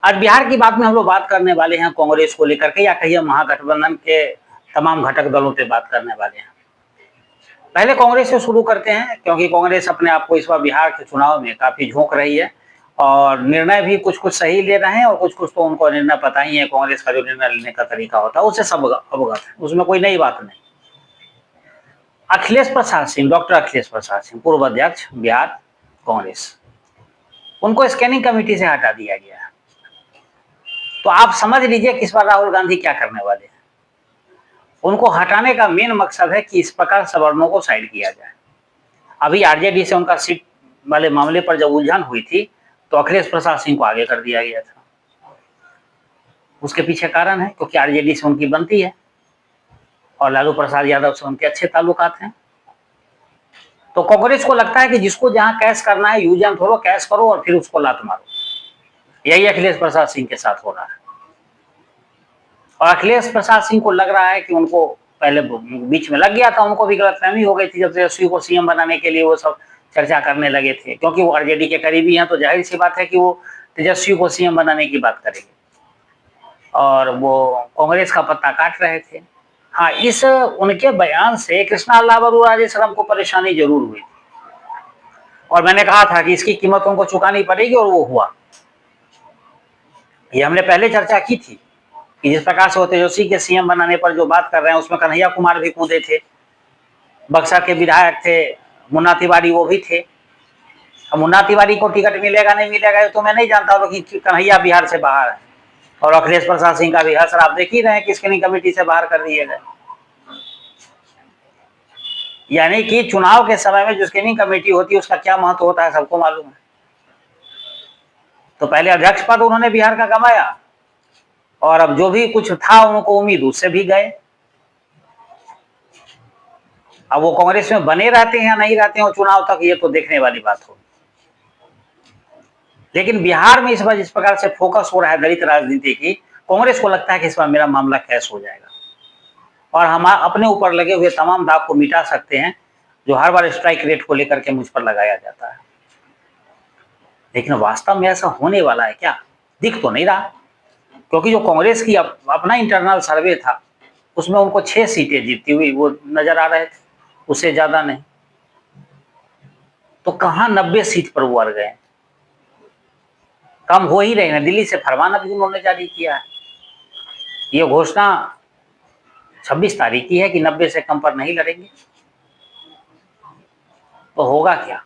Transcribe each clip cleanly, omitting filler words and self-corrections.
आज बिहार की बात में हम लोग बात करने वाले हैं कांग्रेस को लेकर के या कहिए महागठबंधन के तमाम घटक दलों पे बात करने वाले हैं। पहले कांग्रेस से शुरू करते हैं क्योंकि कांग्रेस अपने आप को इस बार बिहार के चुनाव में काफी झोंक रही है और निर्णय भी कुछ-कुछ सही ले रहे हैं और कुछ-कुछ तो उनको निर्णय पता ही है कांग्रेस का जो निर्णय लेने का तरीका होता है उससे सब अवगत है, उसमें कोई नई बात नहीं। अखिलेश प्रसाद सिंह, डॉक्टर अखिलेश प्रसाद सिंह पूर्व अध्यक्ष बिहार कांग्रेस, उनको स्कैनिंग कमेटी से हटा दिया गया है। तो आप समझ लीजिए कि इस बार राहुल गांधी क्या करने वाले हैं। उनको हटाने का मेन मकसद है कि इस प्रकार सवर्णों को साइड किया जाए। अभी आरजेडी से उनका सीट वाले मामले पर जब उलझन हुई थी तो अखिलेश प्रसाद सिंह को आगे कर दिया गया था। उसके पीछे कारण है क्योंकि आरजेडी से उनकी बनती है और लालू प्रसाद यादव से उनके अच्छे ताल्लुकात हैं। तो कांग्रेस को लगता है कि जिसको जहां कैश करना है यूज एंड थ्रो कैश करो और फिर उसको लात मारो। यही अखिलेश प्रसाद सिंह के साथ हो रहा है और अखिलेश प्रसाद सिंह को लग रहा है कि उनको पहले बीच में लग गया था, उनको भी गलतफहमी हो गई थी जब तेजस्वी को सीएम बनाने के लिए वो सब चर्चा करने लगे थे क्योंकि वो आरजेडी के करीबी हैं तो जाहिर सी बात है कि वो तेजस्वी को सीएम बनाने की बात करेंगे और वो कांग्रेस का पत्ता काट रहे थे। हाँ, इस उनके बयान से कृष्णा लाबर और राजेश राम को परेशानी जरूर हुई और मैंने कहा था कि इसकी कीमत उनको चुकानी पड़ेगी और वो हुआ। ये हमने पहले चर्चा की थी कि जिस प्रकार से वो तेजस्वी के सीएम बनाने पर जो बात कर रहे हैं उसमें कन्हैया कुमार भी कूदे थे, बक्सर के विधायक थे मुन्ना तिवारी, वो भी थे। अब मुन्ना तिवारी को टिकट मिलेगा नहीं मिलेगा तो मैं नहीं जानता हूँ कि कन्हैया बिहार से बाहर है और अखिलेश प्रसाद सिंह का भी असर आप देख ही रहे हैं कि स्क्रीनिंग कमेटी से बाहर कर दिए गए। यानी कि चुनाव के समय में जो स्क्रीनिंग कमेटी होती है उसका क्या महत्व होता है सबको मालूम है। तो पहले अध्यक्ष पद उन्होंने बिहार का गंवाया और अब जो भी कुछ था उनको उम्मीद उससे भी गए। अब वो कांग्रेस में बने रहते हैं या नहीं रहते हैं चुनाव तक ये तो देखने वाली बात होगी। लेकिन बिहार में इस बार जिस प्रकार से फोकस हो रहा है दलित राजनीति की, कांग्रेस को लगता है कि इस बार मेरा मामला कैश हो जाएगा और हम अपने ऊपर लगे हुए तमाम दाग को मिटा सकते हैं जो हर बार स्ट्राइक रेट को लेकर के मुझ पर लगाया जाता है। लेकिन वास्तव में ऐसा होने वाला है क्या? दिख तो नहीं रहा क्योंकि जो कांग्रेस की अपना इंटरनल सर्वे था उसमें उनको 6 सीटें जीतती हुई वो नजर आ रहे थे, उससे ज्यादा नहीं। तो कहां 90 सीट पर वो अड़ गए? कम हो ही रहे हैं। दिल्ली से फरमान अभी उन्होंने जारी किया है, ये घोषणा 26 तारीख की है कि 90 से कम पर नहीं लड़ेंगे। तो होगा क्या?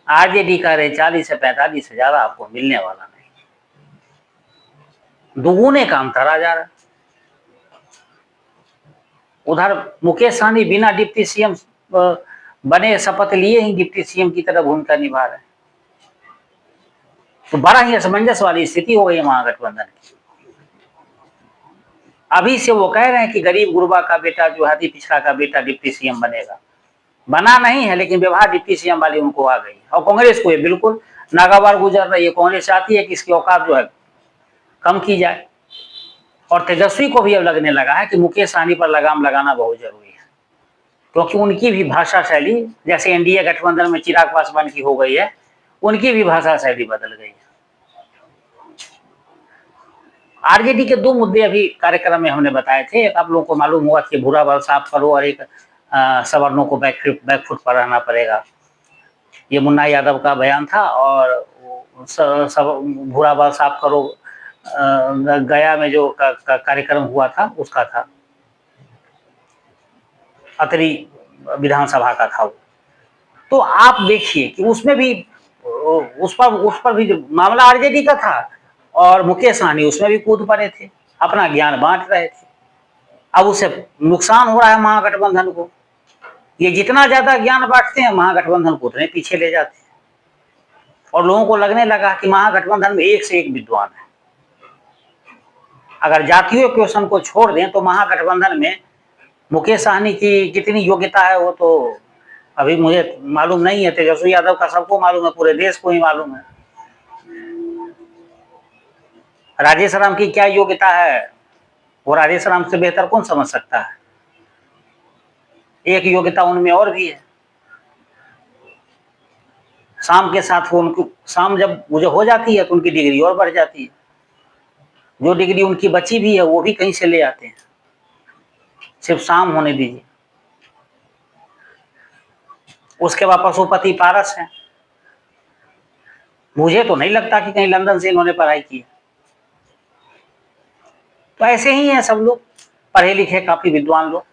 आरजेडी कह रहे 40 से 45 से ज्यादा आपको मिलने वाला नहीं, दुगुने का अंतर आ जा रहा है। उधर मुकेश सहनी बिना डिप्टी सीएम बने शपथ लिए ही डिप्टी सीएम की तरह भूमिका निभा रहे हैं। तो बड़ा ही असमंजस वाली स्थिति हो गई है महागठबंधन की। अभी से वो कह रहे हैं कि गरीब गुरबा का बेटा जो है पिछड़ा का बेटा डिप्टी सीएम बनेगा, बना नहीं है लेकिन व्यवहार डिप्टी सीएम वाली उनको आ गई और कांग्रेस को ये बिल्कुल नागावार गुजर रही है। कांग्रेस चाहती है कि इसकी औकात जो है कम की जाए और तेजस्वी को भी अब लगने लगा है कि मुकेश सहनी पर लगाम लगाना बहुत जरूरी है क्योंकि उनकी भी भाषा शैली जैसे एनडीए गठबंधन में चिराग पासवान की हो गई है, उनकी भी भाषा शैली बदल गई है। आरजेडी के 2 मुद्दे अभी कार्यक्रम में हमने बताए थे। एक आप लोगों को मालूम होगा कि भूरा बाल साफ करो और एक सवर्णों को बैकफुट पर रहना पड़ेगा। ये मुन्ना यादव का बयान था और भूरा बाल साफ करो गया में जो कार्यक्रम हुआ था उसका था, अतरी विधानसभा का था। तो आप देखिए कि उसमें भी उस पर भी जो मामला आरजेडी का था और मुकेश सहनी उसमें भी कूद पड़े थे, अपना ज्ञान बांट रहे थे। अब उसे नुकसान हो रहा है महागठबंधन को। ये जितना ज्यादा ज्ञान बांटते हैं महागठबंधन को उतने पीछे ले जाते हैं और लोगों को लगने लगा कि महागठबंधन में एक से एक विद्वान है। अगर जातीय क्वेश्चन को छोड़ दें तो महागठबंधन में मुकेश सहनी की कितनी योग्यता है वो तो अभी मुझे मालूम नहीं है। तेजस्वी यादव का सबको मालूम है, पूरे देश को ही मालूम है। राजेश राम की क्या योग्यता है वो राजेश राम से बेहतर कौन समझ सकता है। एक योग्यता उनमें और भी है, शाम के साथ वो उनको शाम जब वो हो जाती है तो उनकी डिग्री और बढ़ जाती है, जो डिग्री उनकी बची भी है वो भी कहीं से ले आते हैं, सिर्फ शाम होने दीजिए। उसके बाद पशुपति पारस है, मुझे तो नहीं लगता कि कहीं लंदन से इन्होंने पढ़ाई की। तो ऐसे ही हैं सब लोग, पढ़े लिखे काफी विद्वान लोग।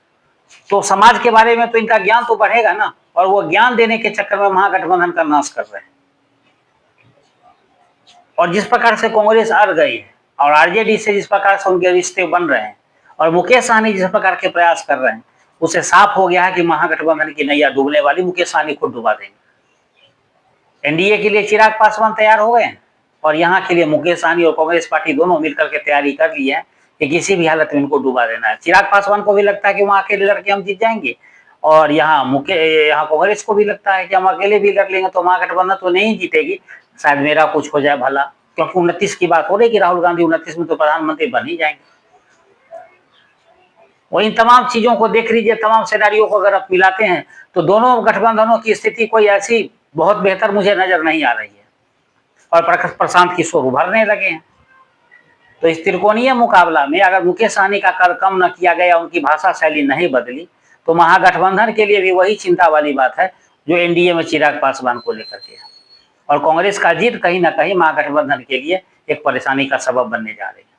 तो समाज के बारे में तो इनका ज्ञान तो बढ़ेगा ना, और वो ज्ञान देने के चक्कर में महागठबंधन का नाश कर रहे हैं। और जिस प्रकार से कांग्रेस अड़ गई है और आरजेडी से जिस प्रकार से उनके रिश्ते बन रहे हैं और मुकेश सहनी जिस प्रकार के प्रयास कर रहे हैं, उसे साफ हो गया है कि महागठबंधन की नैया डूबने वाली, मुकेश सहनी खुद डुबा देंगे। एनडीए के लिए चिराग पासवान तैयार हो गए हैं और यहाँ के लिए मुकेश सहनी और कांग्रेस पार्टी दोनों मिलकर के तैयारी कर ली है कि किसी भी हालत में इनको डुबा देना है। चिराग पासवान को भी लगता है कि वहां अकेले लड़के हम जीत जाएंगे, और यहाँ कांग्रेस को भी लगता है कि हम अकेले भी लड़ लेंगे तो महागठबंधन तो नहीं जीतेगी, शायद मेरा कुछ हो जाए भला, क्योंकि 29 की बात हो रही कि राहुल गांधी 29 में तो प्रधानमंत्री बन ही जाएंगे। वो इन तमाम चीजों को देख लीजिए, तमाम सिनेरियो को अगर आप मिलाते हैं तो दोनों गठबंधनों की स्थिति कोई ऐसी बहुत बेहतर मुझे नजर नहीं आ रही है, और प्रशांत किशोर उभरने लगे हैं। तो इस त्रिकोणीय मुकाबला में अगर मुकेश सहनी का कद कम न किया गया, उनकी भाषा शैली नहीं बदली, तो महागठबंधन के लिए भी वही चिंता वाली बात है जो एनडीए में चिराग पासवान को लेकर के है। और कांग्रेस का जीत कहीं ना कहीं महागठबंधन के लिए एक परेशानी का सबब बनने जा रही है।